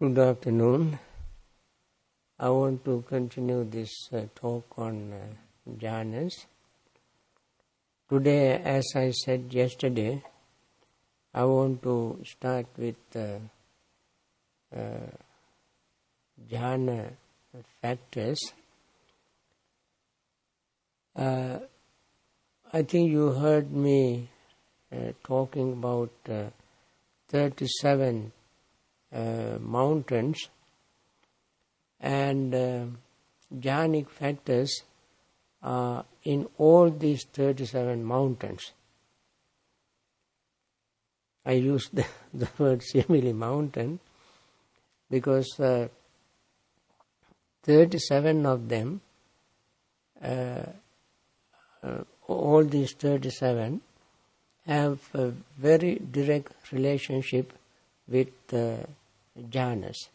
Good afternoon. I want to continue this talk on jhanas. Today, as I said yesterday, I want to start with Jhana Factors. I think you heard me talking about 37 mountains, and jhanic factors are in all these 37 mountains. I use the word simile mountain because 37 of them, all these 37 have a very direct relationship with jhanas.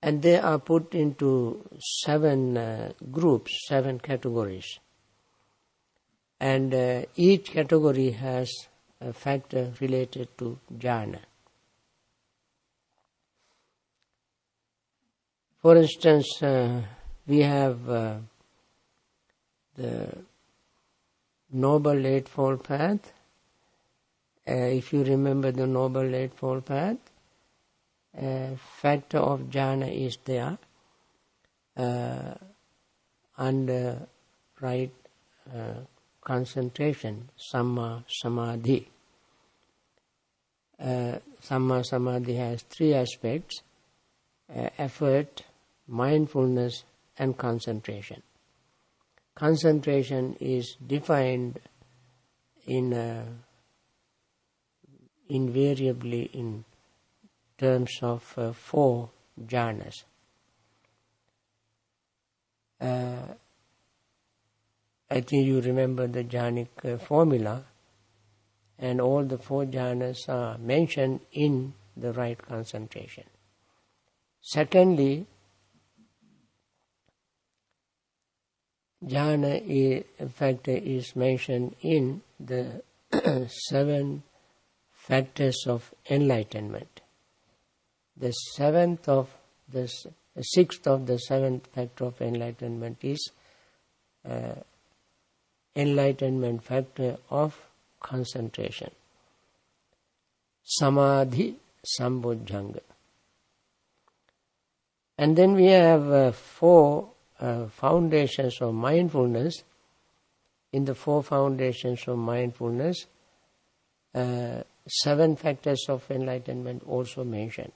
And they are put into 7 groups, 7 categories. And each category has a factor related to jhana. For instance, we have the Noble Eightfold Path. If you remember the Noble Eightfold Path, factor of jhana is there under right concentration, samma samadhi. Samma samadhi has 3 aspects: effort, mindfulness, and concentration. Concentration is defined invariably in terms of 4 jhanas. I think you remember the jhanic formula, and all the 4 jhanas are mentioned in the right concentration. Secondly, jhana factor is mentioned in the 7 factors of enlightenment. The 6th of the 7th factor of enlightenment is enlightenment factor of concentration, samadhi sambodhanga. And then we have 4 foundations of mindfulness. In the 4 foundations of mindfulness, 7 factors of enlightenment also mentioned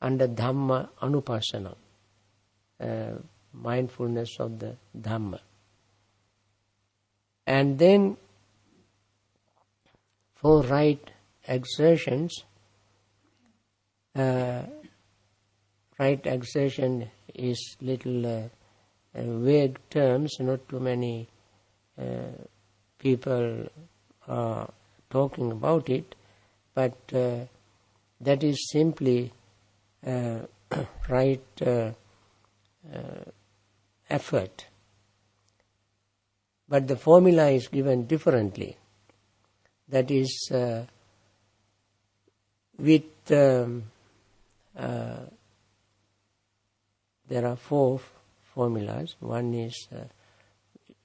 under Dhamma Anupassana, mindfulness of the Dhamma. And then for right exertions, right exertion is little vague terms, not too many people are talking about it, but that is simply right effort. But the formula is given differently. That is, with there are 4 formulas. One is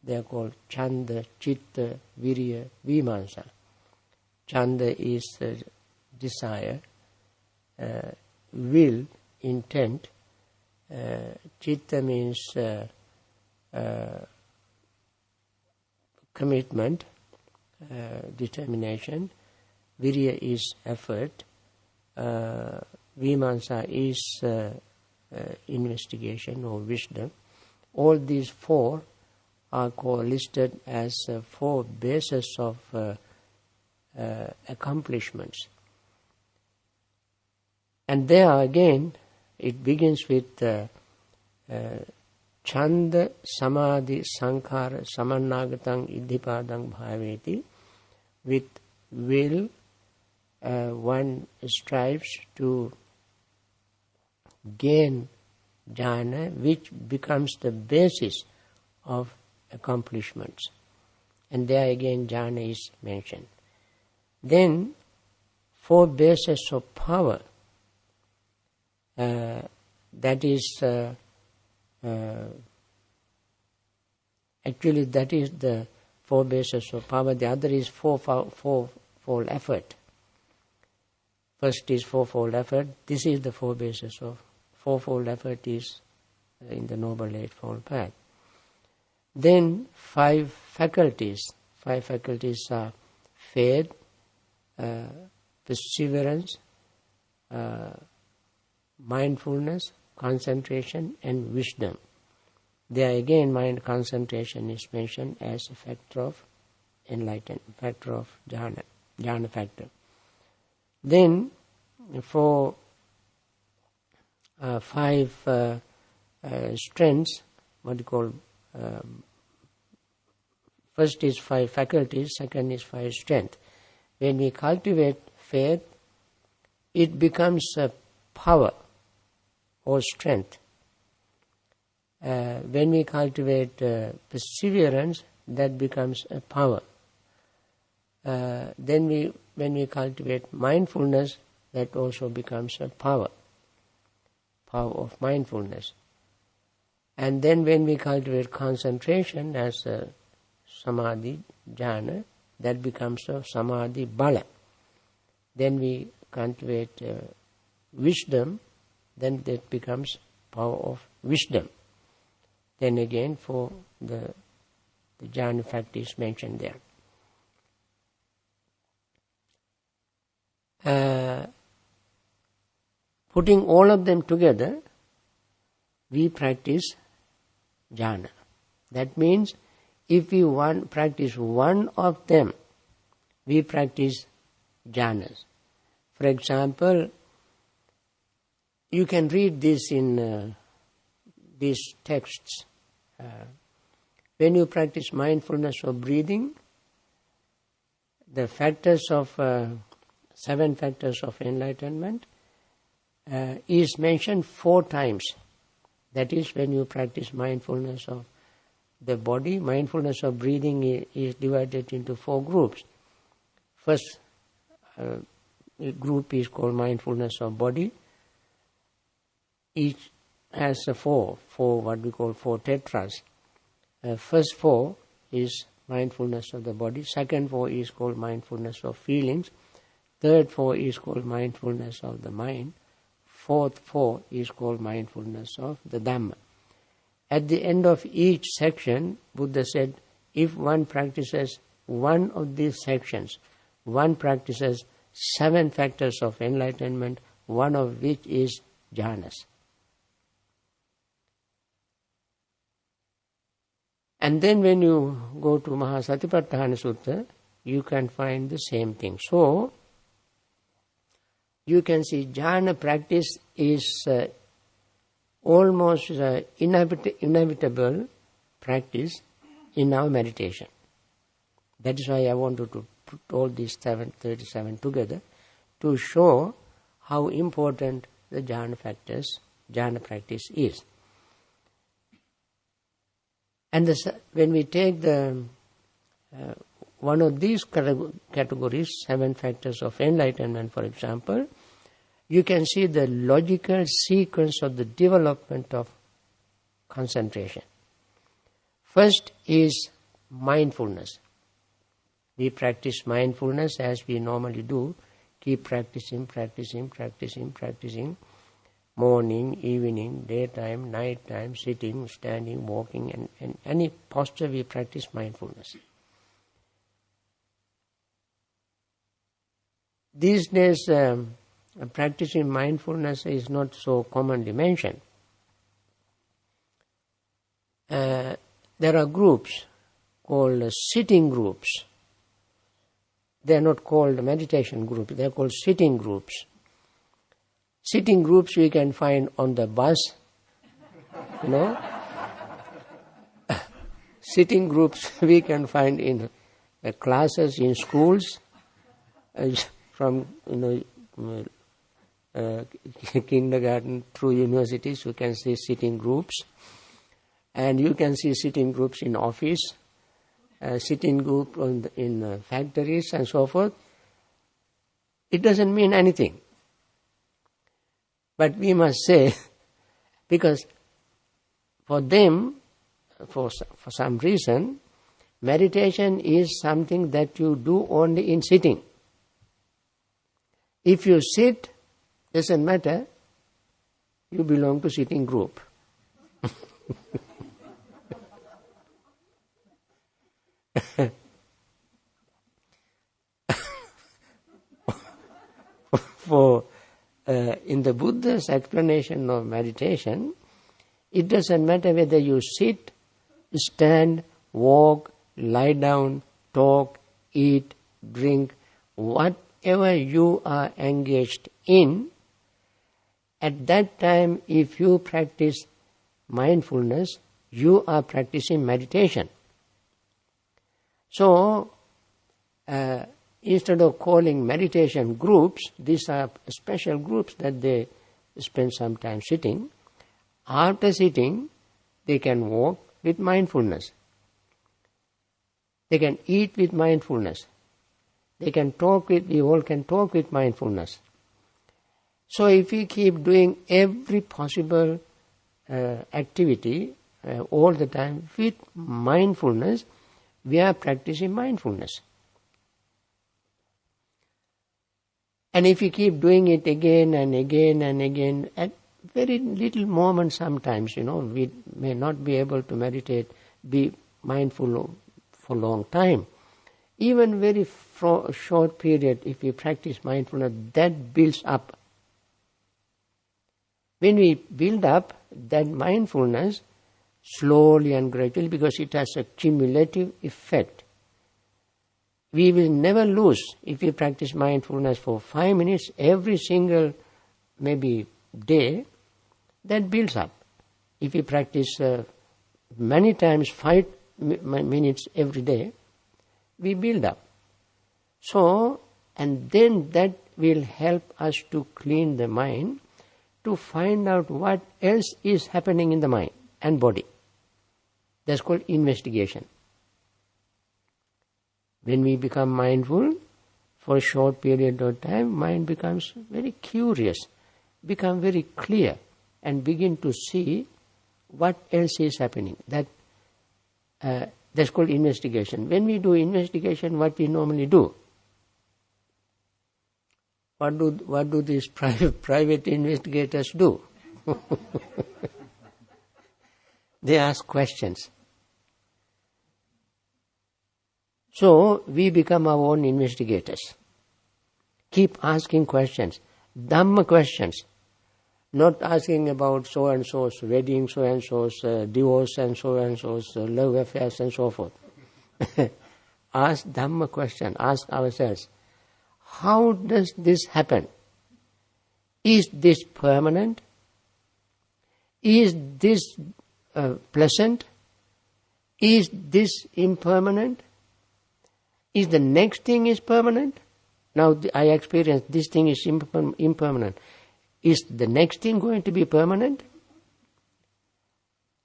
they are called Chanda, Chitta, Virya, Vimansa. Chanda is desire, will, intent. Chitta means commitment, determination. Virya is effort. Vimansa is investigation or wisdom. All these 4 are listed as 4 bases of accomplishments. And there again, it begins with Chanda Samadhi Sankhara Samannagatang Iddhipadang Bhaveti. With will, one strives to gain jhana, which becomes the basis of accomplishments. And there again jhana is mentioned. Then 4 bases of power That is actually that is the four bases of power. The other is fourfold effort. First is fourfold effort. This is the four bases of fourfold effort is in the Noble Eightfold Path. Then five faculties. Five faculties are faith, perseverance, mindfulness, concentration, and wisdom. There again, mind concentration is mentioned as a factor of enlightenment, factor of jhana factor. Then, for five strengths, what you call, first is five faculties, second is five strengths. When we cultivate faith, it becomes a power or strength. When we cultivate perseverance, that becomes a power. Then when we cultivate mindfulness, that also becomes a power of mindfulness. And then when we cultivate concentration as a samadhi, jhana, that becomes a samadhi bala. Then we cultivate wisdom, then that becomes power of wisdom. Then again for the jhana factors mentioned there. Putting all of them together, we practice jhana. That means if we practice one of them, we practice jhanas. For example, you can read this in these texts. When you practice mindfulness of breathing, the factors of 7 factors of enlightenment is mentioned 4 times. That is when you practice mindfulness of the body. Mindfulness of breathing is divided into 4 groups. First group is called mindfulness of body. Each has four what we call 4 tetras. First 4 is mindfulness of the body. Second 4 is called mindfulness of feelings. Third 4 is called mindfulness of the mind. Fourth 4 is called mindfulness of the Dhamma. At the end of each section, Buddha said, if one practices one of these sections, one practices 7 factors of enlightenment, one of which is jhanas. And then when you go to Mahasatipatthana Sutta, you can find the same thing. So, you can see jhana practice is almost inevitable practice in our meditation. That is why I wanted to put all these 37 together to show how important the jhana practice is. And when we take the one of these categories, 7 factors of enlightenment, for example, you can see the logical sequence of the development of concentration. First is mindfulness. We practice mindfulness as we normally do. Keep practicing. Morning, evening, daytime, nighttime, sitting, standing, walking, and any posture we practice mindfulness. These days, practicing mindfulness is not so commonly mentioned. There are groups called sitting groups. They are not called meditation groups, they are called sitting groups. Sitting groups we can find on the bus, Sitting groups we can find in classes in schools, from kindergarten through universities. You can see sitting groups, and you can see sitting groups in office, sitting group in factories and so forth. It doesn't mean anything. But we must say, because for them, for some reason, meditation is something that you do only in sitting. If you sit, doesn't matter, you belong to sitting group. For in the Buddha's explanation of meditation, it doesn't matter whether you sit, stand, walk, lie down, talk, eat, drink, whatever you are engaged in, at that time, if you practice mindfulness, you are practicing meditation. So, instead of calling meditation groups, these are special groups that they spend some time sitting. After sitting, they can walk with mindfulness. They can eat with mindfulness. They can talk with, we all can talk with mindfulness. So if we keep doing every possible activity all the time with mindfulness, we are practicing mindfulness. And if we keep doing it again and again and again, at very little moments sometimes, we may not be able to meditate, be mindful for a long time. Even very short period, if we practice mindfulness, that builds up. When we build up that mindfulness, slowly and gradually, because it has a cumulative effect, we will never lose. If we practice mindfulness for 5 minutes every single maybe day, that builds up. If we practice many times 5 minutes every day, we build up. So, and then that will help us to clean the mind, to find out what else is happening in the mind and body. That's called investigation. When we become mindful, for a short period of time, mind becomes very curious, become very clear, and begin to see what else is happening. That's called investigation. When we do investigation, what we normally do? What do these private investigators do? They ask questions. So we become our own investigators. Keep asking questions, Dhamma questions. Not asking about so-and-so's wedding, so-and-so's divorce, and so-and-so's love affairs, and so forth. Ask Dhamma question, ask ourselves, how does this happen? Is this permanent? Is this pleasant? Is this impermanent? Is the next thing is permanent? Now I experience this thing is impermanent. Is the next thing going to be permanent?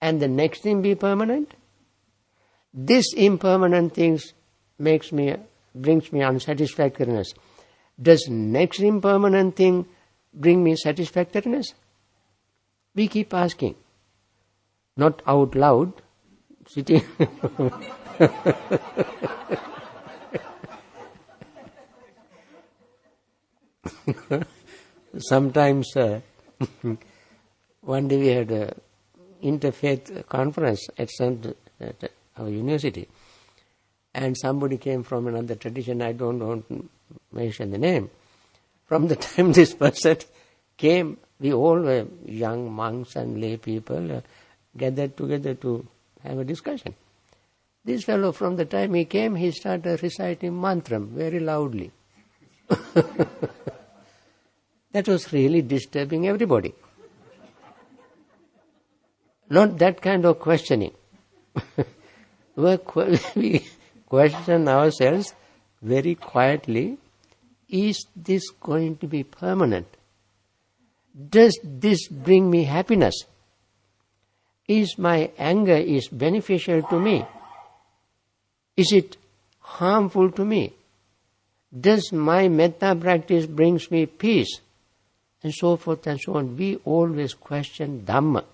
And the next thing be permanent? This impermanent things brings me unsatisfactoriness. Does next impermanent thing bring me satisfactoriness? We keep asking. Not out loud, sitting. Sometimes, one day we had an interfaith conference at our university, and somebody came from another tradition, I don't want to mention the name. From the time this person came, we all were young monks and lay people gathered together to have a discussion. This fellow, from the time he came, he started reciting mantram very loudly. That was really disturbing everybody. Not that kind of questioning. We question ourselves very quietly, is this going to be permanent? Does this bring me happiness? Is my anger is beneficial to me? Is it harmful to me? Does my metta practice brings me peace? and so forth and so on. We always question Dhamma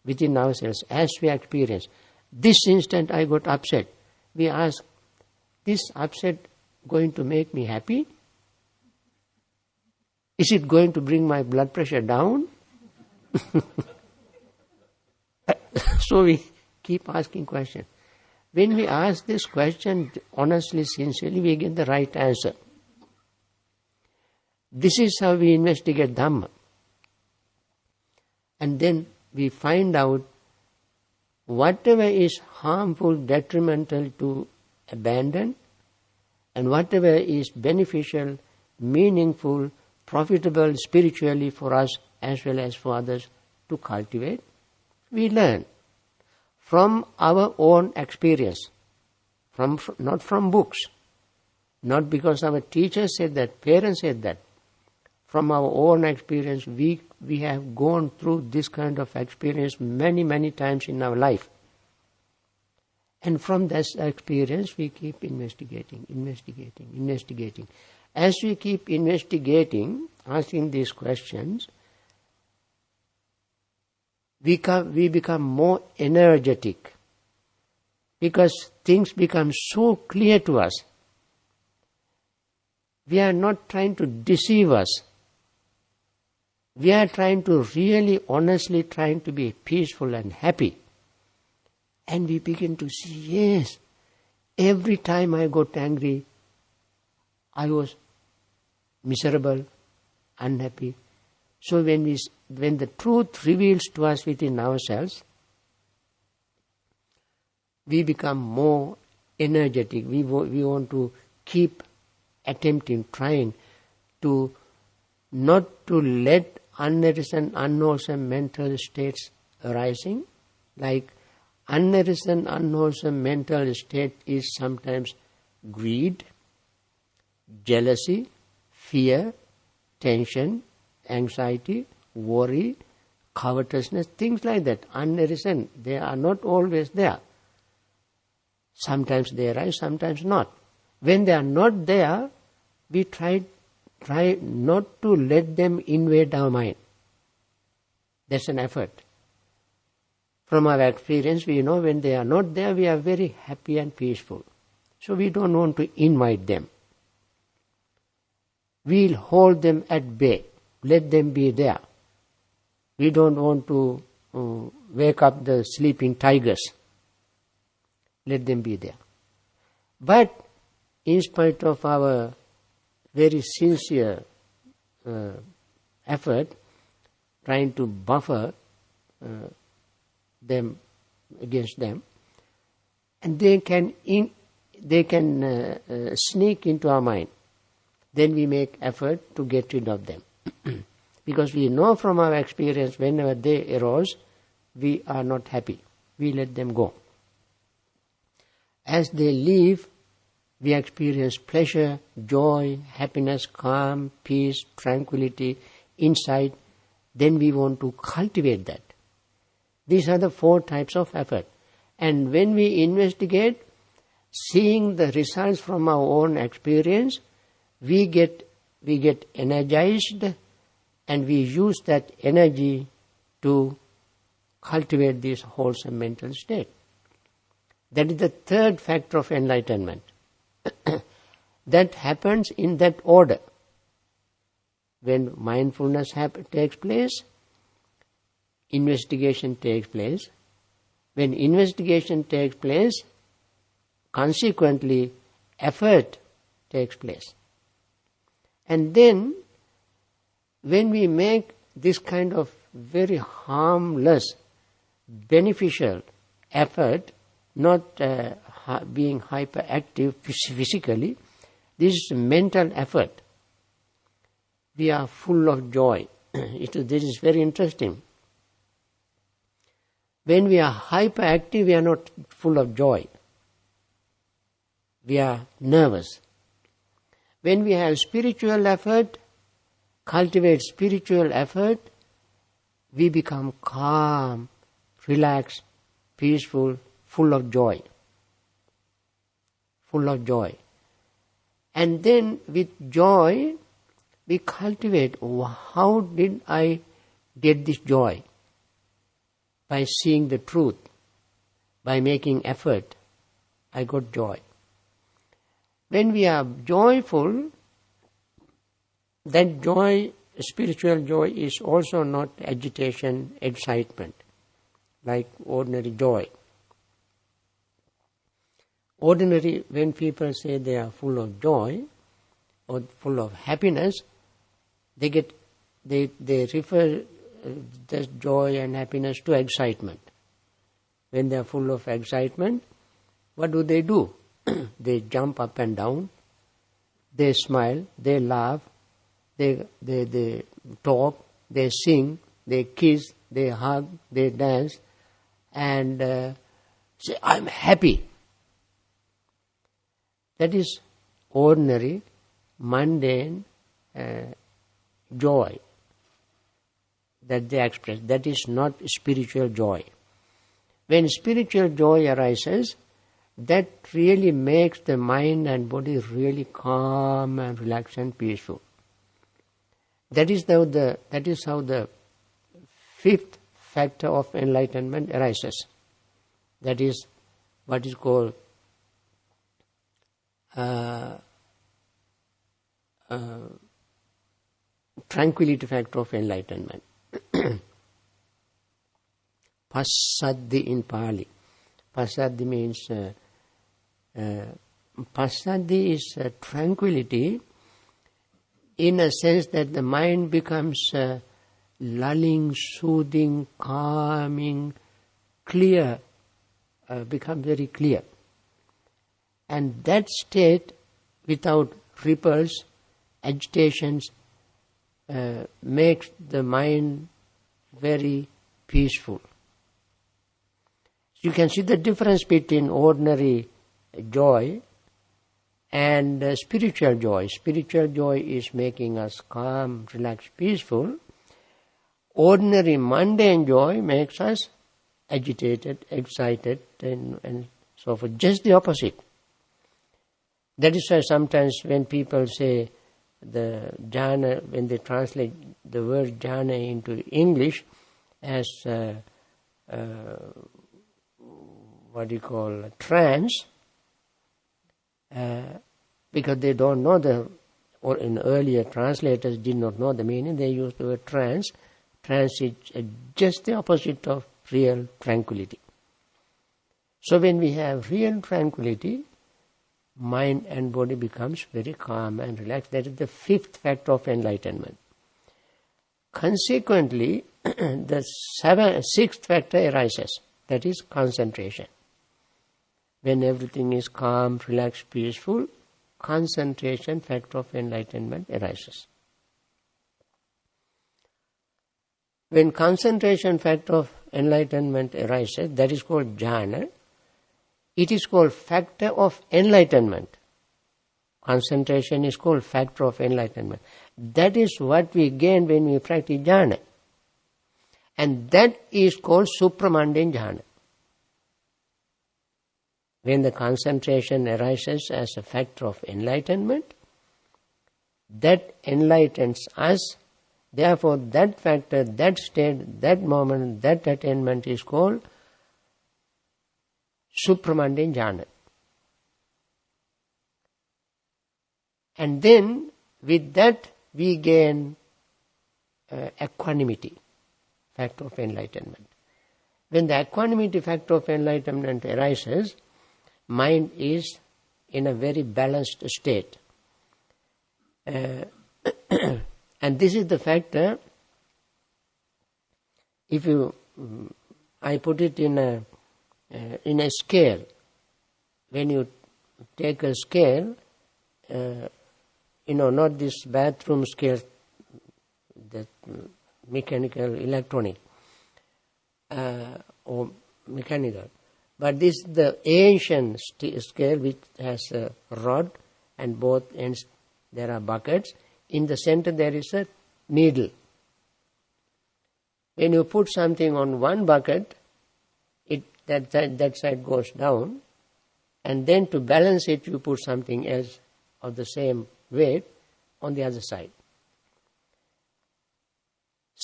within ourselves as we experience. This instant I got upset. We ask, this upset going to make me happy? Is it going to bring my blood pressure down? So we keep asking questions. When we ask this question honestly, sincerely, we get the right answer. This is how we investigate Dhamma. And then we find out whatever is harmful, detrimental to abandon, and whatever is beneficial, meaningful, profitable spiritually for us as well as for others to cultivate, we learn from our own experience, not from books, not because our teachers said that, parents said that. From our own experience, we have gone through this kind of experience many, many times in our life. And from this experience, we keep investigating. As we keep investigating, asking these questions, we become more energetic because things become so clear to us. We are not trying to deceive us. We are trying to really, honestly trying to be peaceful and happy. And we begin to see, yes, every time I got angry, I was miserable, unhappy. So when the truth reveals to us within ourselves, we become more energetic. We want to keep attempting, trying to not to let unnourishing, unwholesome mental states arising. Like unnourishing, unwholesome mental state is sometimes greed, jealousy, fear, tension, anxiety, worry, covetousness, things like that. Unnourishing, they are not always there. Sometimes they arise, sometimes not. When they are not there, we try not to let them invade our mind. That's an effort. From our experience, we know when they are not there, we are very happy and peaceful. So we don't want to invite them. We'll hold them at bay. Let them be there. We don't want to wake up the sleeping tigers. Let them be there. But in spite of our very sincere effort, trying to buffer them against them, and they can sneak into our mind. Then we make effort to get rid of them. Because we know from our experience, whenever they arise, we are not happy. We let them go. As they leave, we experience pleasure, joy, happiness, calm, peace, tranquility, insight. Then we want to cultivate that. These are the 4 types of effort. And when we investigate, seeing the results from our own experience, we get energized, and we use that energy to cultivate this wholesome mental state. That is the 3rd factor of enlightenment. That happens in that order. When mindfulness takes place, investigation takes place. When investigation takes place, consequently, effort takes place. And then, when we make this kind of very harmless, beneficial effort, not being hyperactive physically, this is mental effort. We are full of joy. This is very interesting. When we are hyperactive, we are not full of joy. We are nervous. When we have spiritual effort, cultivate spiritual effort, we become calm, relaxed, peaceful, full of joy. Full of joy. And then with joy, we cultivate, how did I get this joy? By seeing the truth, by making effort, I got joy. When we are joyful, that joy, spiritual joy, is also not agitation, excitement, like ordinary joy. Ordinary, when people say they are full of joy or full of happiness, they refer this joy and happiness to excitement. When they are full of excitement, what do? They jump up and down, they smile, they laugh, they talk, they sing, they kiss, they hug, they dance, and say, I'm happy. That is ordinary, mundane joy that they express. That is not spiritual joy. When spiritual joy arises, that really makes the mind and body really calm and relaxed and peaceful. That is how the fifth factor of enlightenment arises. That is what is called tranquility factor of enlightenment. Passaddhi in Pali. Passaddhi means passaddhi is tranquility, in a sense that the mind becomes lulling, soothing, calming, clear, become very clear. And that state, without ripples, agitations, makes the mind very peaceful. You can see the difference between ordinary joy and spiritual joy. Spiritual joy is making us calm, relaxed, peaceful. Ordinary mundane joy makes us agitated, excited, and so forth. Just the opposite. That is why sometimes when people say the jhana, when they translate the word jhana into English as trance, because they don't know or in earlier translators did not know the meaning, they used the word trance. Trance is just the opposite of real tranquility. So when we have real tranquility, mind and body becomes very calm and relaxed. That is the fifth factor of enlightenment. Consequently, the sixth factor arises. That is concentration. When everything is calm, relaxed, peaceful, concentration factor of enlightenment arises. When concentration factor of enlightenment arises, that is called jhana. It is called factor of enlightenment. Concentration is called factor of enlightenment. That is what we gain when we practice jhana. And that is called supramundane jhana. When the concentration arises as a factor of enlightenment, that enlightens us. Therefore, that factor, that state, that moment, that attainment is called supramundane jhana. And then, with that, we gain equanimity, factor of enlightenment. When the equanimity factor of enlightenment arises, mind is in a very balanced state. And this is the factor, I put it in a scale. When you take a scale, not this bathroom scale, that mechanical, electronic, or mechanical. But this is the ancient scale which has a rod and both ends there are buckets. In the center there is a needle. When you put something on one bucket, that side goes down, and then to balance it you put something else of the same weight on the other side.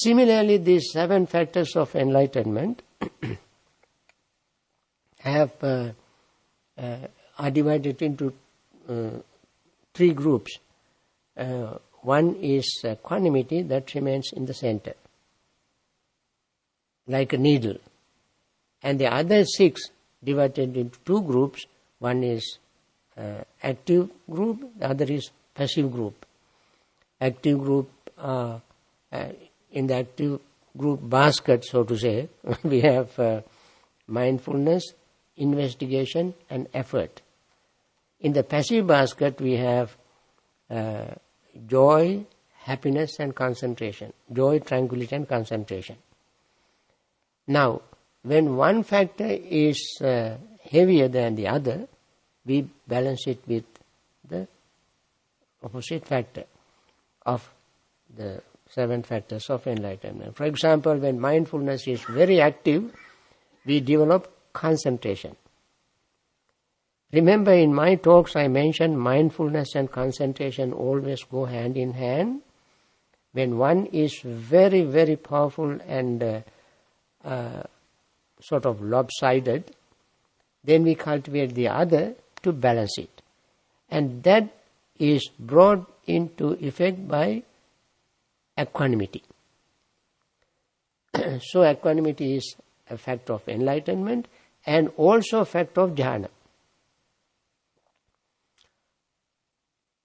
Similarly, these 7 factors of enlightenment are divided into 3 groups. One is equanimity, that remains in the center, like a needle. And the other 6 divided into 2 groups. One is active group, the other is passive group. Active group, in the active group basket, so to say, we have mindfulness, investigation and effort. In the passive basket we have joy, happiness and concentration. Joy, tranquility and concentration. Now, when one factor is heavier than the other, we balance it with the opposite factor of the 7 factors of enlightenment. For example, when mindfulness is very active, we develop concentration. Remember, in my talks I mentioned mindfulness and concentration always go hand in hand. When one is very, very powerful and sort of lopsided, then we cultivate the other to balance it. And that is brought into effect by equanimity. So equanimity is a factor of enlightenment and also a factor of jhana.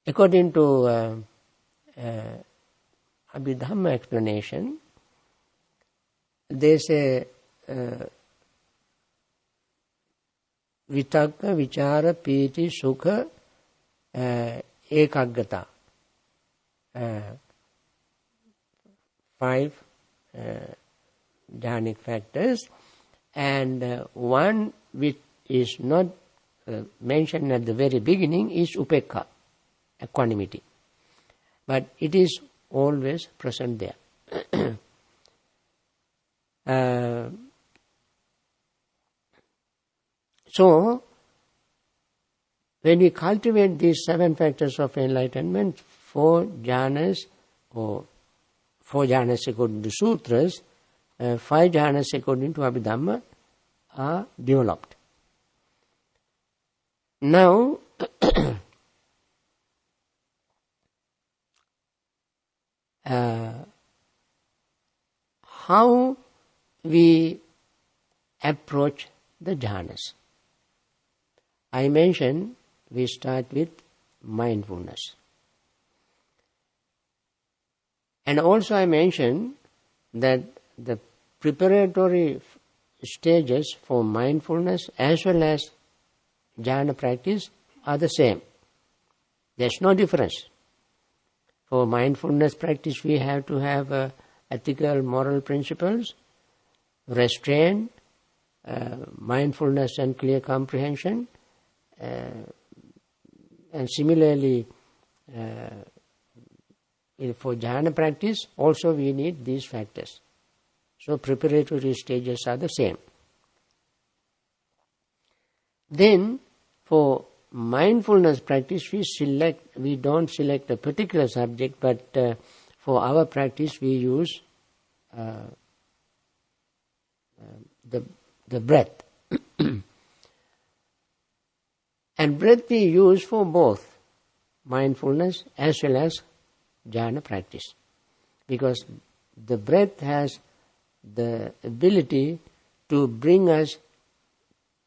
According to Abhidhamma explanation, they say vitakka, vichara, piti, sukha, ekaggata. 5 jhanic factors, and one which is not mentioned at the very beginning is upekkha, equanimity. But it is always present there. So, when we cultivate these 7 factors of enlightenment, 4 jhanas, or 4 jhanas according to sutras, 5 jhanas according to Abhidhamma are developed. Now, how we approach the jhanas? I mentioned we start with mindfulness. And also I mentioned that the preparatory stages for mindfulness as well as jhana practice are the same. There's no difference. For mindfulness practice we have to have ethical, moral principles, restraint, mindfulness and clear comprehension, and similarly for jhana practice also we need these factors. So preparatory stages are the same. Then for mindfulness practice we don't select a particular subject, but for our practice we use the breath. And breath we use for both mindfulness as well as jhana practice, because the breath has the ability to bring us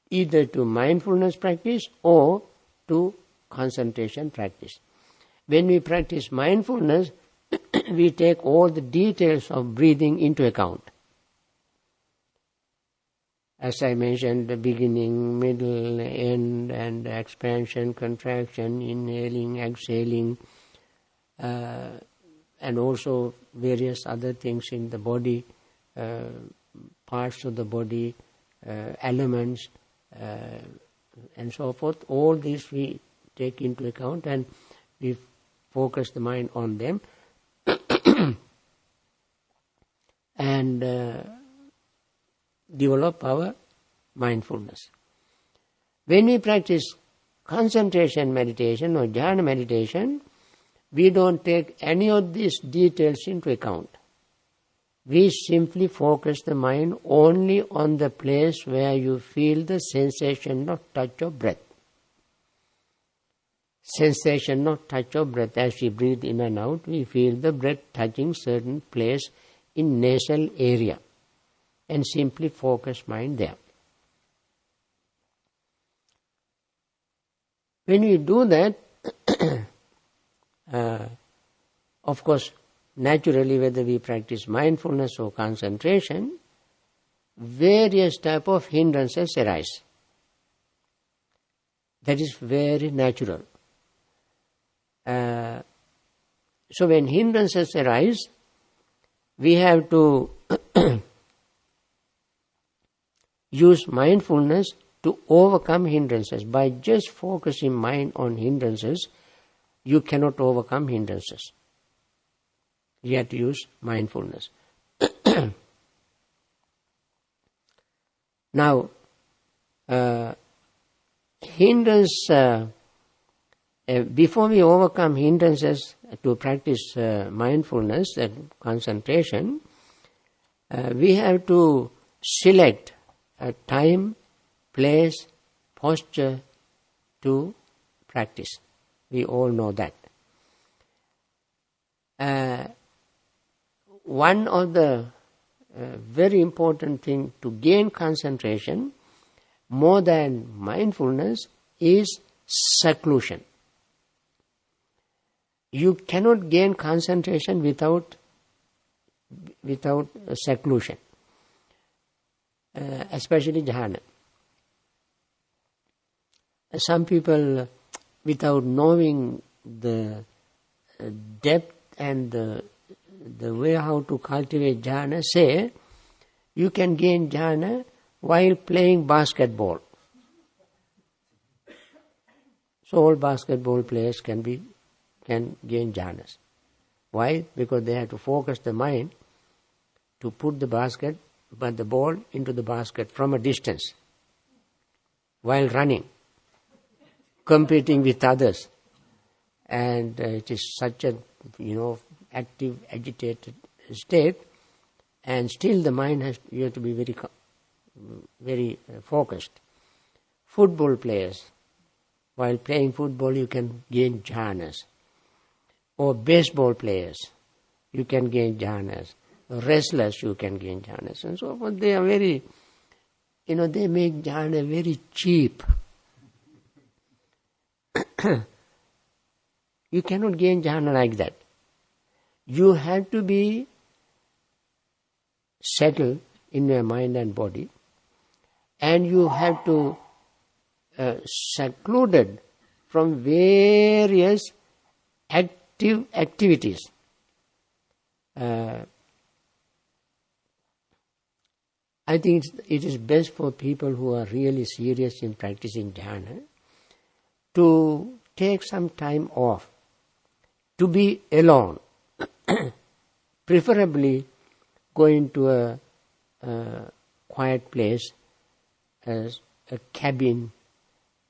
either to mindfulness practice or to concentration practice. When we practice mindfulness, we take all the details of breathing into account. As I mentioned, the beginning, middle, end, and expansion, contraction, inhaling, exhaling, and also various other things in the body, parts of the body, elements, and so forth. All these we take into account and we focus the mind on them and develop our mindfulness. When we practice concentration meditation or jhana meditation, we don't take any of these details into account. we simply focus the mind only on the place where you feel the sensation of touch of breath. Sensation of touch of breath. As we breathe in and out, we feel the breath touching certain place in nasal area, and simply focus mind there. When we do that, of course, naturally, whether we practice mindfulness or concentration, various type of hindrances arise. That is very natural. So when hindrances arise, we have to use mindfulness to overcome hindrances. By just focusing mind on hindrances, you cannot overcome hindrances. You have to use mindfulness. Now, hindrance, before we overcome hindrances to practice mindfulness and concentration, we have to select a time, place, posture to practice. We all know that. One of the very important thing to gain concentration more than mindfulness is seclusion. You cannot gain concentration without seclusion, especially jhana. Some people, without knowing the depth and the way how to cultivate jhana, say you can gain jhana while playing basketball. So all basketball players can gain jhanas. Why? Because they have to focus the mind to put the ball into the basket from a distance while running, competing with others. And it is such a, active, agitated state, and still the mind you have to be very focused. Football players, while playing football you can gain jhanas. Or baseball players, you can gain jhanas. Wrestlers, you can gain jhanas. And so forth. They are very, they make jhana very cheap. You cannot gain jhana like that. You have to be settled in your mind and body, and you have to secluded from various activities. I think it is best for people who are really serious in practicing jhana to take some time off, to be alone, preferably go into a quiet place, as a cabin,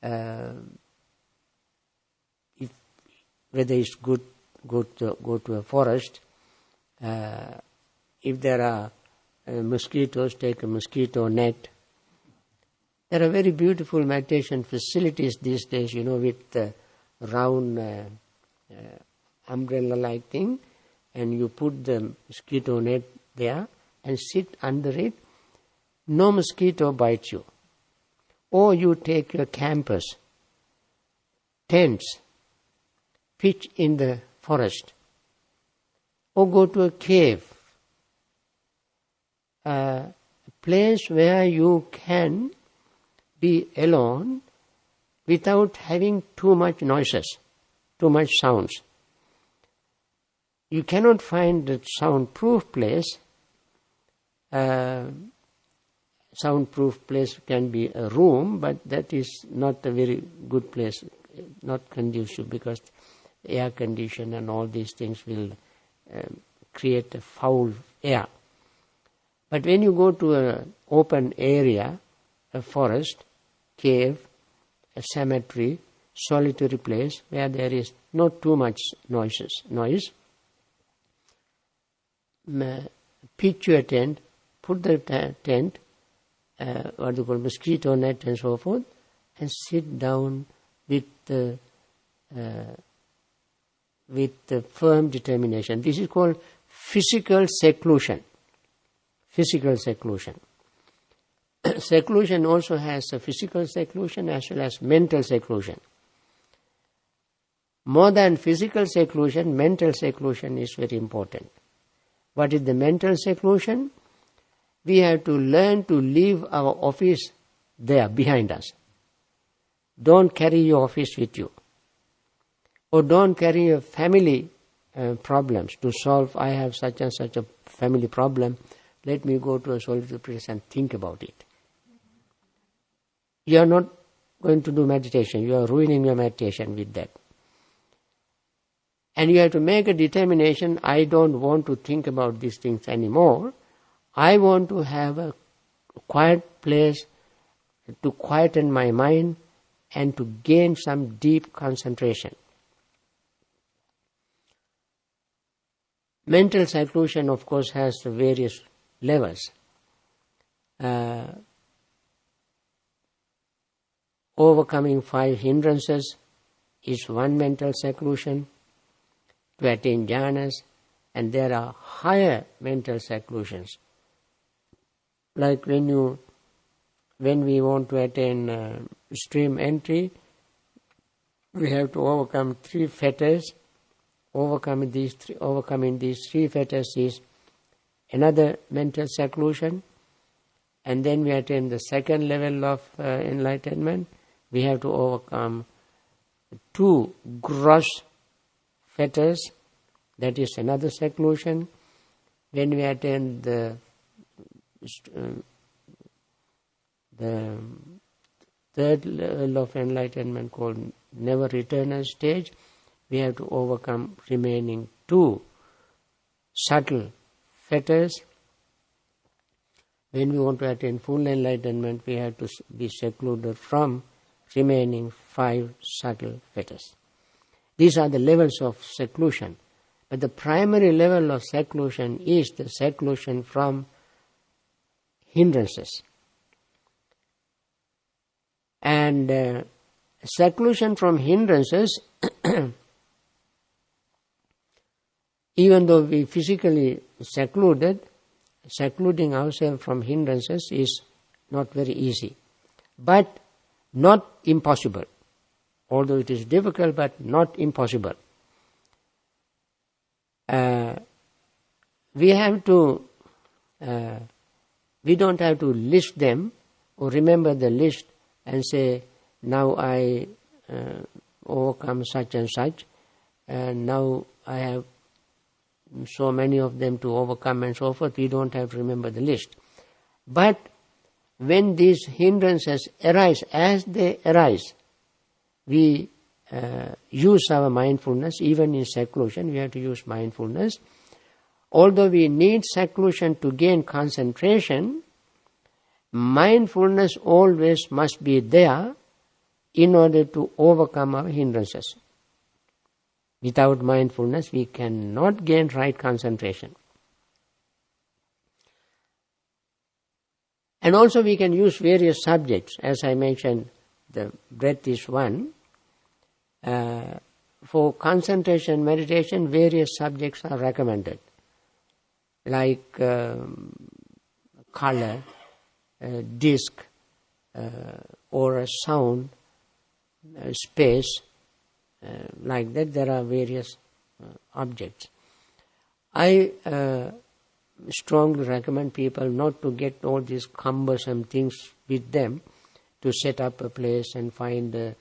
whether it's good, go to a forest. If there are mosquitoes, take a mosquito net. There are very beautiful meditation facilities these days, with round umbrella-like thing, and you put the mosquito net there and sit under it. No mosquito bites you. Or you take your campus, tents, pitch in the forest, or go to a cave, a place where you can be alone without having too much noises, too much sounds. You cannot find a soundproof place. Soundproof place can be a room, but that is not a very good place, not conducive, because air condition and all these things will create a foul air. But when you go to an open area, a forest, cave, a cemetery, solitary place where there is not too much noise, pitch your tent, put the tent, what they call mosquito net and so forth, and sit down with the firm determination. This is called physical seclusion. Physical seclusion. Seclusion also has a physical seclusion as well as mental seclusion. More than physical seclusion, mental seclusion is very important. What is the mental seclusion? We have to learn to leave our office there, behind us. Don't carry your office with you. Or don't carry your family problems to solve. I have such and such a family problem. Let me go to a solitary place and think about it. You are not going to do meditation. You are ruining your meditation with that. And you have to make a determination, I don't want to think about these things anymore. I want to have a quiet place to quieten my mind and to gain some deep concentration. Mental seclusion, of course, has various levels. Overcoming 5 hindrances is one mental seclusion to attain jhanas, and there are higher mental seclusions. Like when we want to attain stream entry, we have to overcome 3 fetters. Overcoming these 3 fetters is another mental seclusion, and then we attain the second level of enlightenment. We have to overcome 2 gross fetters, that is another seclusion. When we attain the third level of enlightenment called never returner stage, we have to overcome remaining 2 subtle fetters. When we want to attain full enlightenment, we have to be secluded from remaining 5 subtle fetters. These are the levels of seclusion. But the primary level of seclusion is the seclusion from hindrances. And seclusion from hindrances, even though we physically secluding ourselves from hindrances is not very easy, but not impossible. Although it is difficult, but not impossible. We don't have to list them or remember the list and say, now I overcome such and such, and now I have so many of them to overcome and so forth. We don't have to remember the list. But when these hindrances arise, as they arise, we use our mindfulness. Even in seclusion, we have to use mindfulness. Although we need seclusion to gain concentration, mindfulness always must be there in order to overcome our hindrances. Without mindfulness, we cannot gain right concentration. And also we can use various subjects. As I mentioned, the breath is one. For concentration meditation, various subjects are recommended, like color, disc, or a sound, space, like that. There are various objects. I strongly recommend people not to get all these cumbersome things with them to set up a place and find a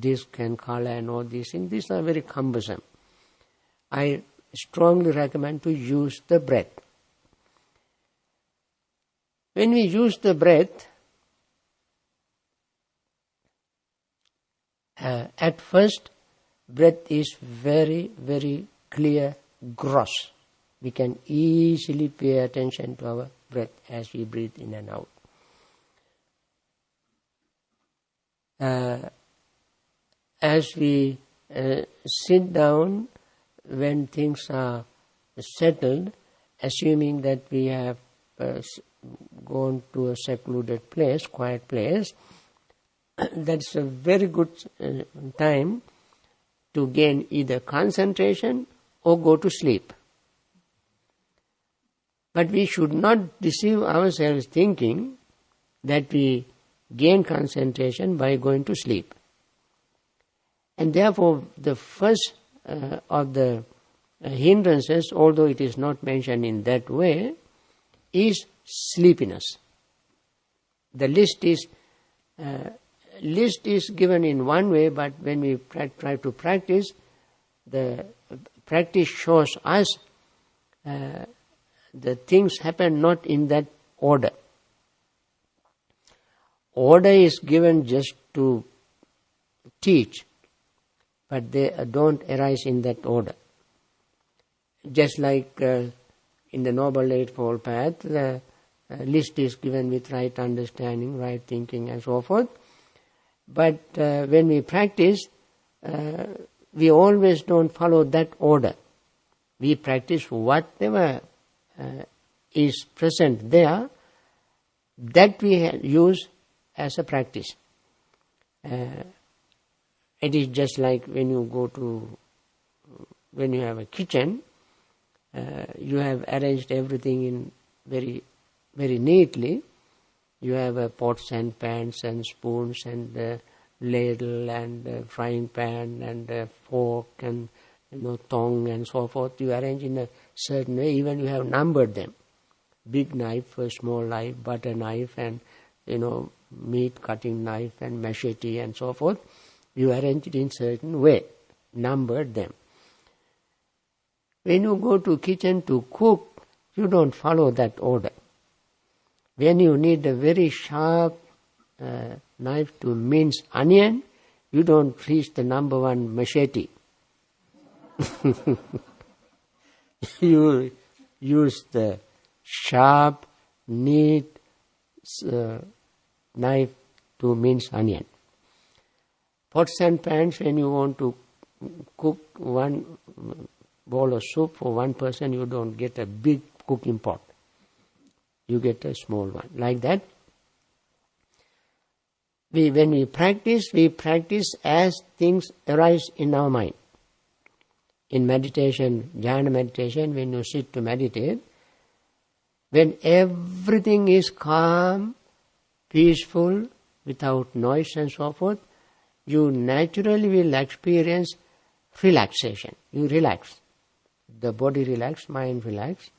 disc and color and all these things. These are very cumbersome. I strongly recommend to use the breath. When we use the breath, at first, breath is very, very clear, gross. We can easily pay attention to our breath as we breathe in and out. As we sit down, when things are settled assuming that we have gone to a secluded place, quiet place, that's a very good time to gain either concentration or go to sleep. But we should not deceive ourselves thinking that we gain concentration by going to sleep. And therefore, the first of the hindrances, although it is not mentioned in that way, is sleepiness. The list is given in one way, but when we try to practice, the practice shows us the things happen not in that order. Order is given just to teach, but they don't arise in that order. Just like in the Noble Eightfold Path, the list is given with right understanding, right thinking and so forth. But when we practice, we always don't follow that order. We practice whatever is present there, that we use as a practice. It is just like when you have a kitchen, you have arranged everything in very, very neatly. You have pots and pans and spoons and ladle and frying pan and fork and tongue and so forth. You arrange in a certain way. Even you have numbered them: big knife, small knife, butter knife, and meat cutting knife and machete and so forth. You arrange it in certain way, numbered them. When you go to kitchen to cook, you don't follow that order. When you need a very sharp knife to mince onion, you don't reach the number 1 machete. You use the sharp, neat knife to mince onion. Pots and pans, when you want to cook one bowl of soup for one person, you don't get a big cooking pot. You get a small one. Like that, when we practice as things arise in our mind. In meditation, Jhana meditation, when you sit to meditate, when everything is calm, peaceful, without noise and so forth, you naturally will experience relaxation. You relax. The body relax, mind relax.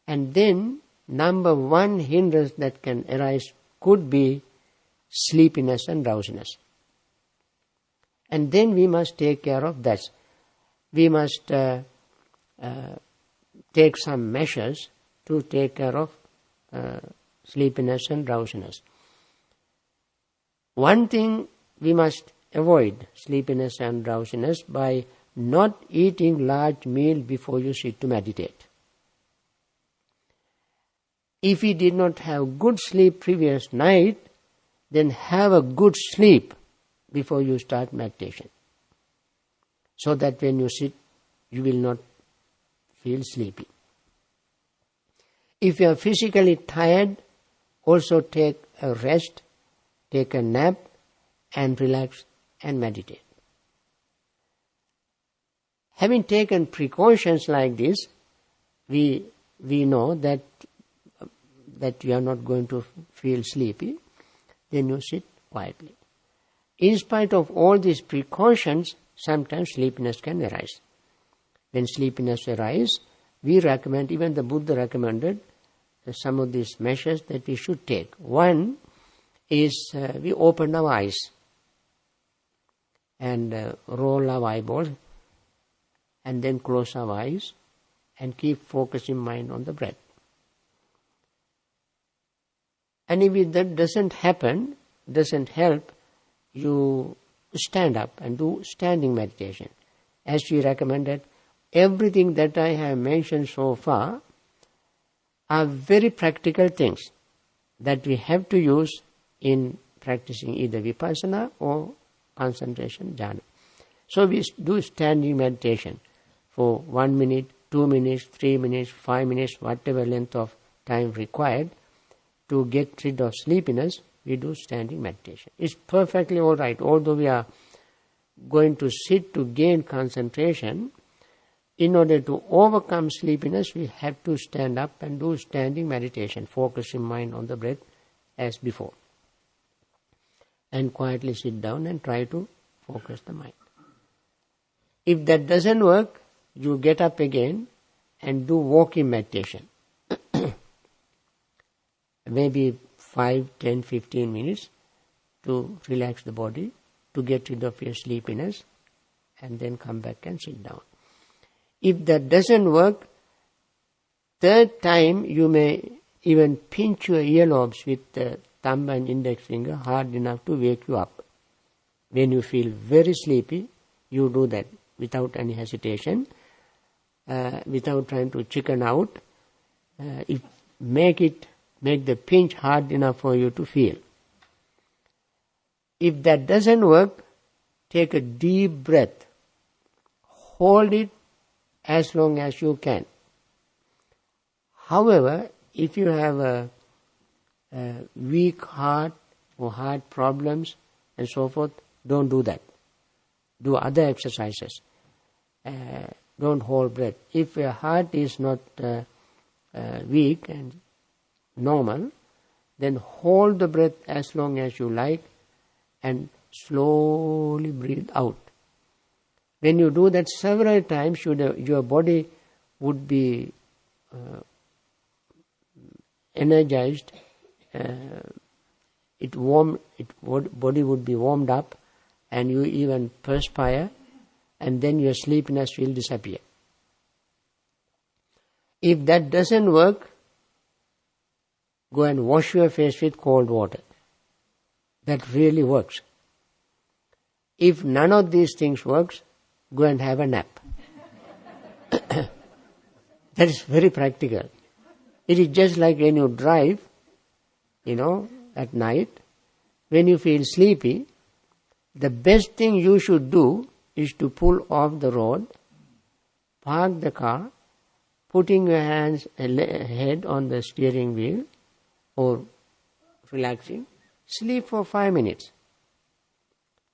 And then, number 1 hindrance that can arise could be sleepiness and drowsiness. And then we must take care of that. We must take some measures to take care of sleepiness and drowsiness. One thing, we must avoid sleepiness and drowsiness by not eating large meal before you sit to meditate. If you did not have good sleep previous night, then have a good sleep before you start meditation, so that when you sit, you will not feel sleepy. If you are physically tired, also take a rest, take a nap, and relax and meditate. Having taken precautions like this, we know that you are not going to feel sleepy, then you sit quietly. In spite of all these precautions, sometimes sleepiness can arise. When sleepiness arises, we recommend, even the Buddha recommended, some of these measures that we should take. One is we open our eyes and roll our eyeballs and then close our eyes and keep focusing mind on the breath. And if that doesn't help, you stand up and do standing meditation. As we recommended, everything that I have mentioned so far are very practical things that we have to use in practicing either vipassana or concentration jhana. So we do standing meditation for 1 minute, 2 minutes, 3 minutes, 5 minutes, whatever length of time required to get rid of sleepiness, we do standing meditation. It's perfectly all right. Although we are going to sit to gain concentration, in order to overcome sleepiness, we have to stand up and do standing meditation, focusing mind on the breath as before. And quietly sit down and try to focus the mind. If that doesn't work, you get up again and do walking meditation. Maybe 5, 10, 15 minutes to relax the body, to get rid of your sleepiness, and then come back and sit down. If that doesn't work, third time you may even pinch your earlobes with the thumb and index finger hard enough to wake you up. When you feel very sleepy, you do that without any hesitation, without trying to chicken out. Make the pinch hard enough for you to feel. If that doesn't work, take a deep breath. Hold it as long as you can. However, if you have a weak heart or heart problems and so forth, don't do that. Do other exercises. Don't hold breath. If your heart is not weak and normal, then hold the breath as long as you like and slowly breathe out. When you do that several times, your body would be energized. Body would be warmed up, and you even perspire, and then your sleepiness will disappear. If that doesn't work, go and wash your face with cold water. That really works. If none of these things works, go and have a nap. That is very practical. It is just like when you drive, at night, when you feel sleepy, the best thing you should do is to pull off the road, park the car, putting your head on the steering wheel or relaxing, sleep for 5 minutes,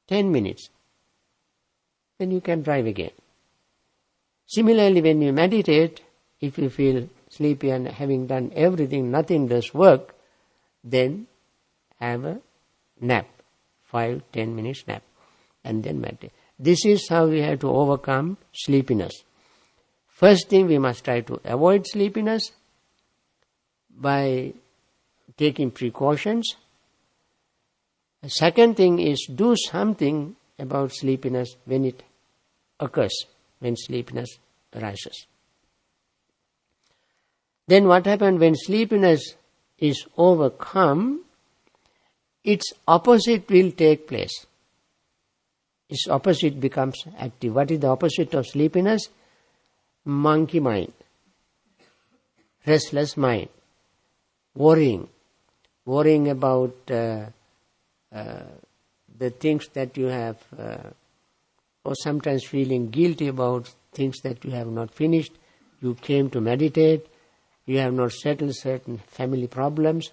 10 minutes, then you can drive again. Similarly, when you meditate, if you feel sleepy and having done everything, nothing does work, then have a nap, 5-10 minutes nap, and then meditate. This is how we have to overcome sleepiness. First thing, we must try to avoid sleepiness by taking precautions. The second thing is do something about sleepiness when it occurs, when sleepiness arises. Then what happens when sleepiness is overcome, its opposite will take place. Its opposite becomes active. What is the opposite of sleepiness? Monkey mind, restless mind, worrying about the things that you have, or sometimes feeling guilty about things that you have not finished. You came to meditate, you have not settled certain family problems,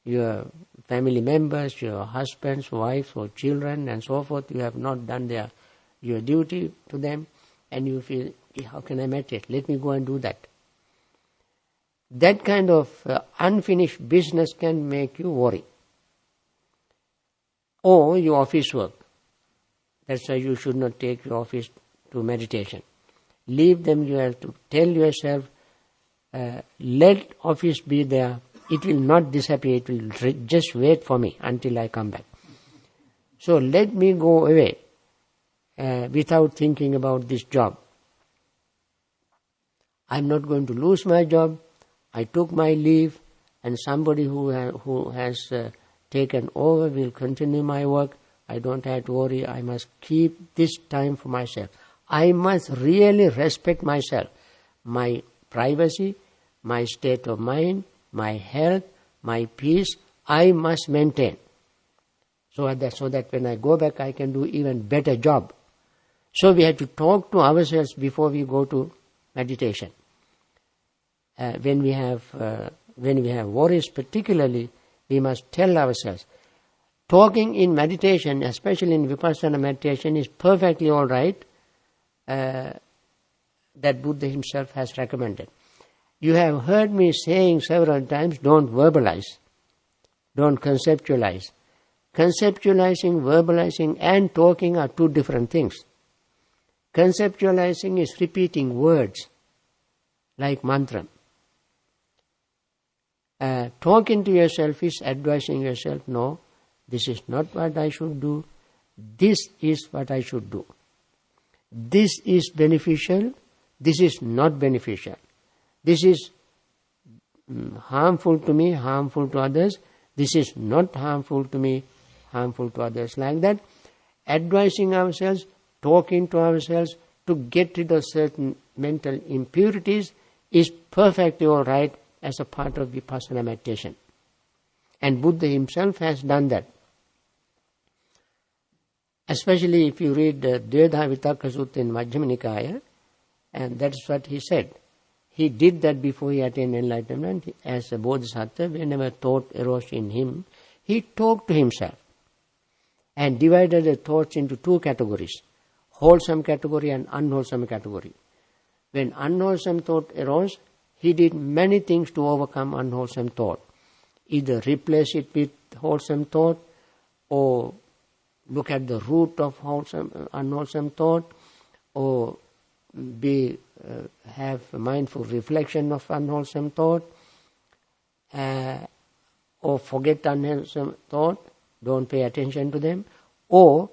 your family members, your husbands, wives, or children, and so forth, you have not done your duty to them, and you feel, how can I meditate? Let me go and do that. That kind of unfinished business can make you worry. Or your office work. That's why you should not take your office to meditation. Leave them. You have to tell yourself, let office be there. It will not disappear. It will just wait for me until I come back. So let me go away without thinking about this job. I'm not going to lose my job. I took my leave, and somebody who has taken over will continue my work. I don't have to worry. I must keep this time for myself. I must really respect myself, my privacy, my state of mind, my health, my peace. I must maintain so that when I go back, I can do even better job. So we have to talk to ourselves before we go to meditation. When we have worries particularly, we must tell ourselves, talking in meditation, especially in Vipassana meditation, is perfectly all right. That Buddha himself has recommended. You have heard me saying several times, don't verbalize, don't conceptualize. Conceptualizing, verbalizing and talking are two different things. Conceptualizing is repeating words like mantra. Talking to yourself is advising yourself, no, this is not what I should do, this is what I should do. This is beneficial, this is not beneficial. This is harmful to me, harmful to others. This is not harmful to me, harmful to others. Like that, advising ourselves, talking to ourselves to get rid of certain mental impurities is perfectly all right as a part of Vipassana meditation. And Buddha himself has done that. Especially if you read Dvedha Vitakka Sutta in Majjhima Nikaya, and that's what he said. He did that before he attained enlightenment. As a bodhisattva, whenever thought arose in him, he talked to himself and divided the thoughts into two categories, wholesome category and unwholesome category. When unwholesome thought arose, he did many things to overcome unwholesome thought. Either replace it with wholesome thought, or look at the root of unwholesome thought, or have mindful reflection of unwholesome thought, or forget unwholesome thought, don't pay attention to them, or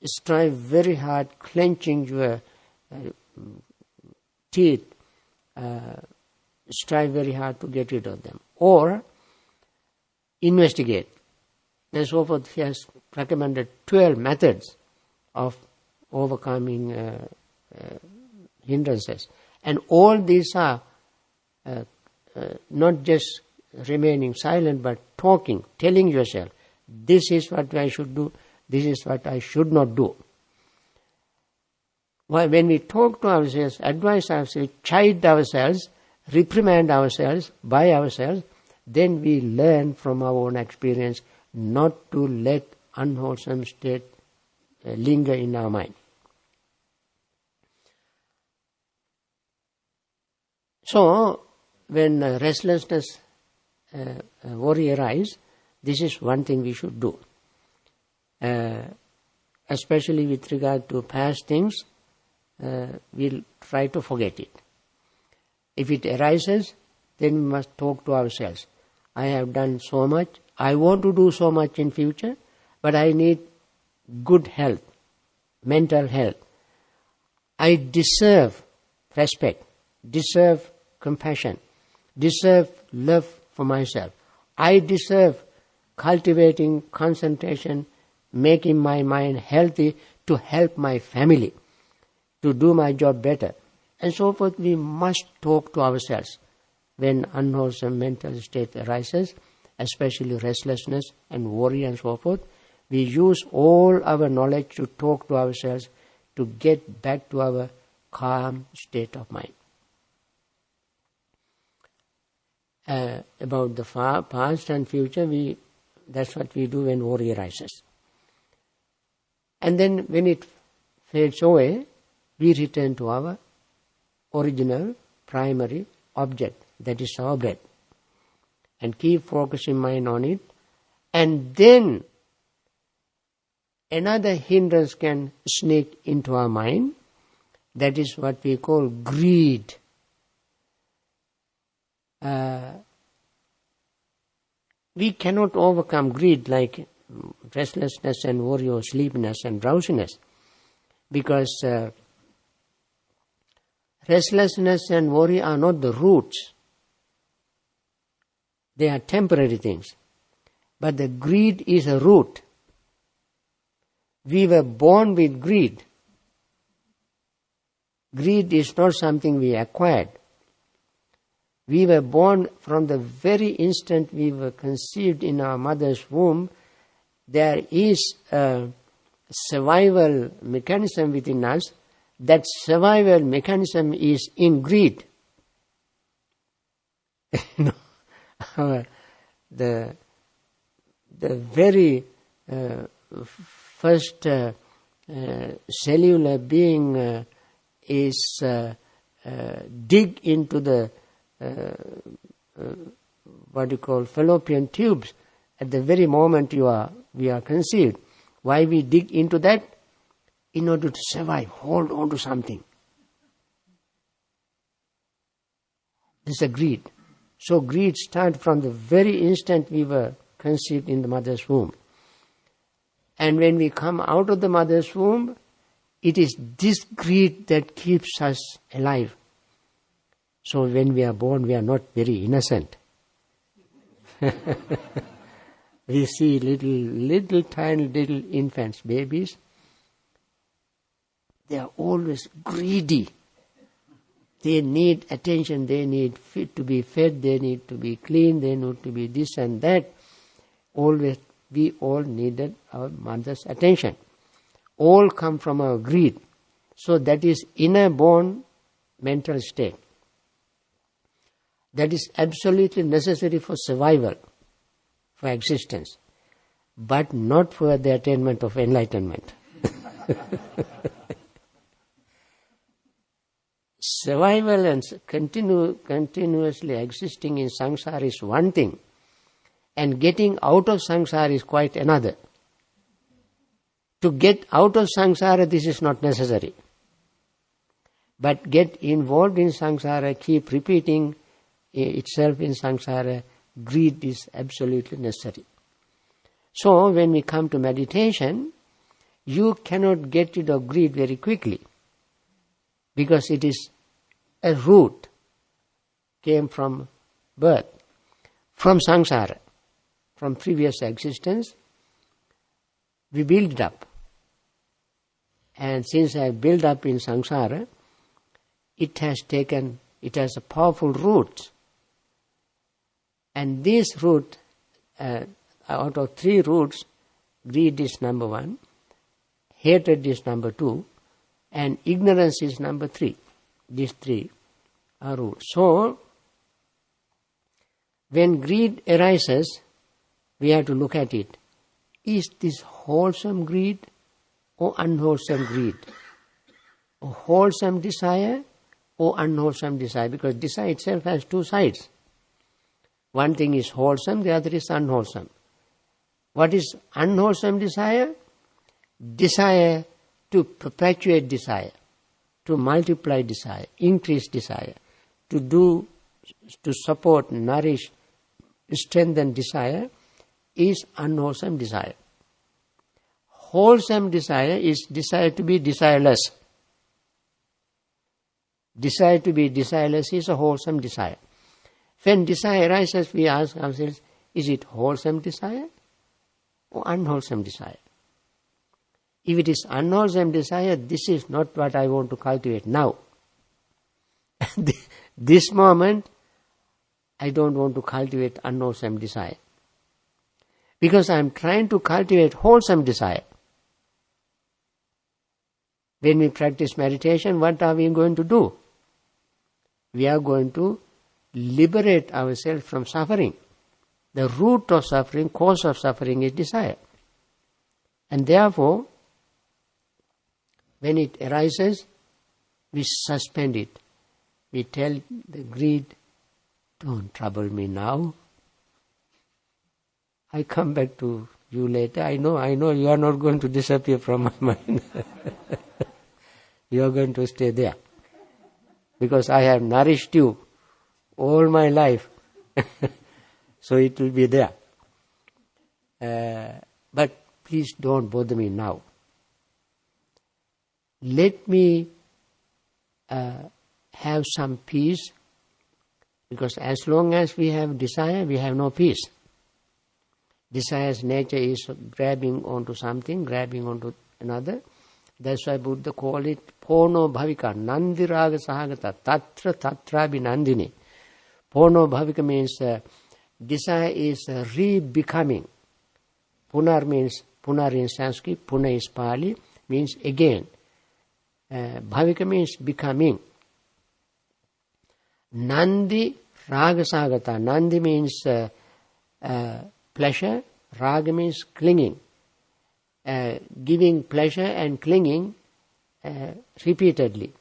strive very hard, clenching your teeth, strive very hard to get rid of them, or investigate. And so forth. He has recommended 12 methods of overcoming hindrances. And all these are not just remaining silent, but talking, telling yourself, this is what I should do, this is what I should not do. When we talk to ourselves, advise ourselves, chide ourselves, reprimand ourselves by ourselves, then we learn from our own experience not to let unwholesome state linger in our mind. So, when restlessness, worry arise, this is one thing we should do. Especially with regard to past things, we'll try to forget it. If it arises, then we must talk to ourselves. I have done so much, I want to do so much in future, but I need good health, mental health. I deserve respect, deserve compassion, deserve love for myself. I deserve cultivating concentration, making my mind healthy to help my family, to do my job better. And so forth, we must talk to ourselves when unwholesome mental state arises, especially restlessness and worry and so forth. We use all our knowledge to talk to ourselves to get back to our calm state of mind. About the past and future, that's what we do when worry arises. And then when it fades away, we return to our original, primary object, that is our breath, and keep focusing mind on it. And then another hindrance can sneak into our mind, that is what we call greed. We cannot overcome greed like restlessness and worry or sleepiness and drowsiness, because restlessness and worry are not the roots. They are temporary things. But the greed is a root. We were born with greed. Greed is not something we acquired. We were born from the very instant we were conceived in our mother's womb. There is a survival mechanism within us that survival mechanism is in greed. The very first cellular being is dig into the what you call fallopian tubes at the very moment we are conceived. Why we dig into that? In order to survive, hold on to something. This is a greed. So greed starts from the very instant we were conceived in the mother's womb. And when we come out of the mother's womb, it is this greed that keeps us alive. So when we are born, we are not very innocent. We see little tiny little infants, babies. They are always greedy. They need attention, they need to be fed, they need to be clean, they need to be this and that. Always, we all needed our mother's attention. All come from our greed. So that is inner-born mental state. That is absolutely necessary for survival, for existence, but not for the attainment of enlightenment. Survival and continuously existing in samsara is one thing, and getting out of samsara is quite another. To get out of samsara, this is not necessary. But get involved in samsara, keep repeating itself in samsara, greed is absolutely necessary. So when we come to meditation, you cannot get rid of greed very quickly, because it is a root, came from birth, from samsara, from previous existence. We build it up. And since I built up in samsara, it has a powerful root. And this root, out of 3 roots, greed is number 1, hatred is number 2, and ignorance is number 3. These 3 are roots. So, when greed arises, we have to look at it. Is this wholesome greed or unwholesome greed? A wholesome desire or unwholesome desire? Because desire itself has 2 sides. One thing is wholesome, the other is unwholesome. What is unwholesome desire? Desire to perpetuate desire, to multiply desire, increase desire, to support, nourish, strengthen desire is unwholesome desire. Wholesome desire is desire to be desireless. Desire to be desireless is a wholesome desire. When desire arises, we ask ourselves, is it wholesome desire or unwholesome desire? If it is unwholesome desire, this is not what I want to cultivate now. This moment, I don't want to cultivate unwholesome desire. Because I am trying to cultivate wholesome desire. When we practice meditation, what are we going to do? We are going to liberate ourselves from suffering. The root of suffering, cause of suffering is desire. And therefore, when it arises, we suspend it. We tell the greed, don't trouble me now. I come back to you later. I know you are not going to disappear from my mind. You are going to stay there. Because I have nourished you all my life. So it will be there. But please don't bother me now. Let me have some peace, because as long as we have desire, we have no peace. Desire's nature is grabbing onto something, grabbing onto another. That's why Buddha called it Pono Bhavika, Nandiraga Sahagata, Tatra Tatrabi Nandini. Pono Bhavika means desire is re-becoming. Punar means, Punar in Sanskrit, Puna is Pali, means again. Bhavika means becoming. Nandi ragasagata. Nandi means pleasure. Raga means clinging. Giving pleasure and clinging repeatedly.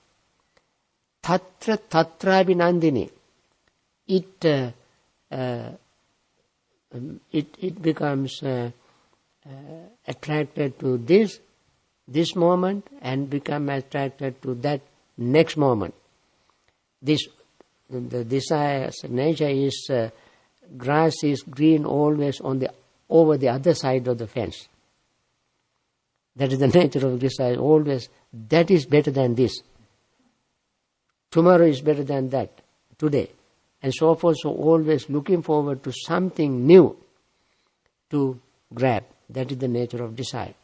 Tatra tatra vinandini. It becomes attracted to this moment and become attracted to that next moment. The desire's nature is grass is green always over the other side of the fence. That is the nature of desire. Always, that is better than this. Tomorrow is better than that. Today. And so forth. So always looking forward to something new to grab. That is the nature of desire.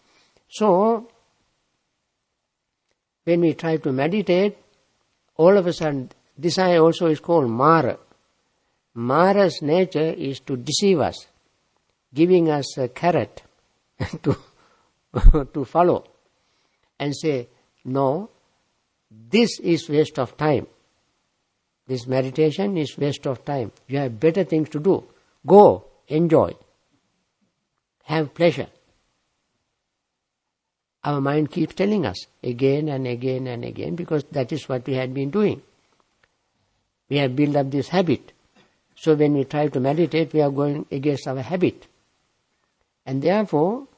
So, when we try to meditate, all of a sudden, desire also is called Mara. Mara's nature is to deceive us, giving us a carrot to follow and say, no, this is waste of time. This meditation is waste of time. You have better things to do. Go, enjoy, have pleasure. Our mind keeps telling us again and again and again because that is what we had been doing. We have built up this habit. So when we try to meditate, we are going against our habit. And therefore,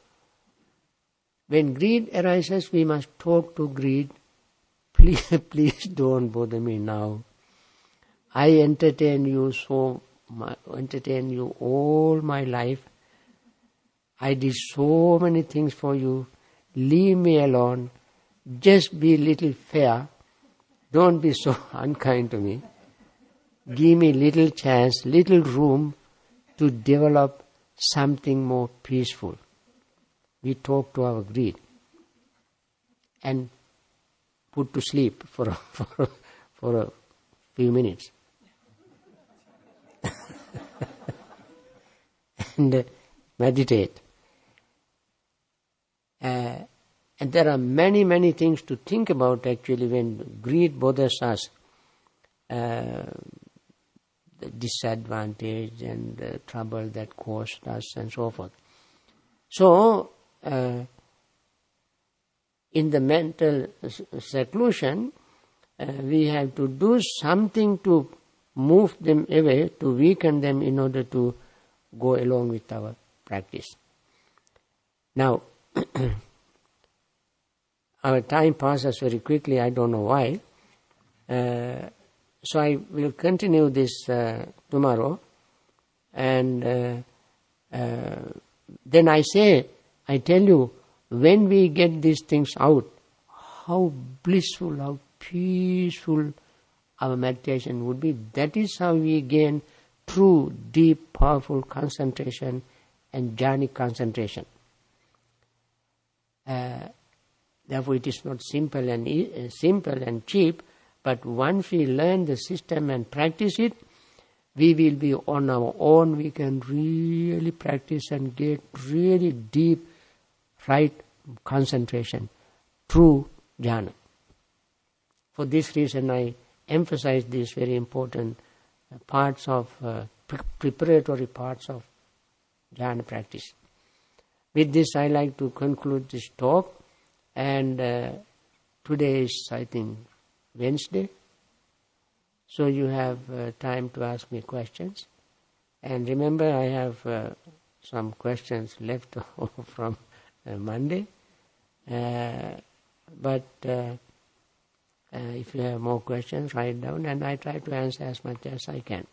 when greed arises, we must talk to greed. Please don't bother me now. I entertain you all my life. I did so many things for you. Leave me alone. Just be a little fair. Don't be so unkind to me. Give me little chance, little room to develop something more peaceful. We talk to our greed and put to sleep for a few minutes. And meditate. And there are many, many things to think about actually when greed bothers us. The disadvantage and the trouble that caused us and so forth. So, in the mental seclusion, we have to do something to move them away, to weaken them in order to go along with our practice. Now, our time passes very quickly, I don't know why. So I will continue this tomorrow. And then I tell you, when we get these things out, how blissful, how peaceful our meditation would be. That is how we gain true, deep, powerful concentration and jhanic concentration. Therefore, it is not simple and cheap, but once we learn the system and practice it, we will be on our own. We can really practice and get really deep, right concentration, true jhana. For this reason, I emphasize these very important parts of preparatory parts of jhana practice. With this, I like to conclude this talk. And today is, I think, Wednesday. So you have time to ask me questions. And remember, I have some questions left from Monday. But if you have more questions, write down and I try to answer as much as I can.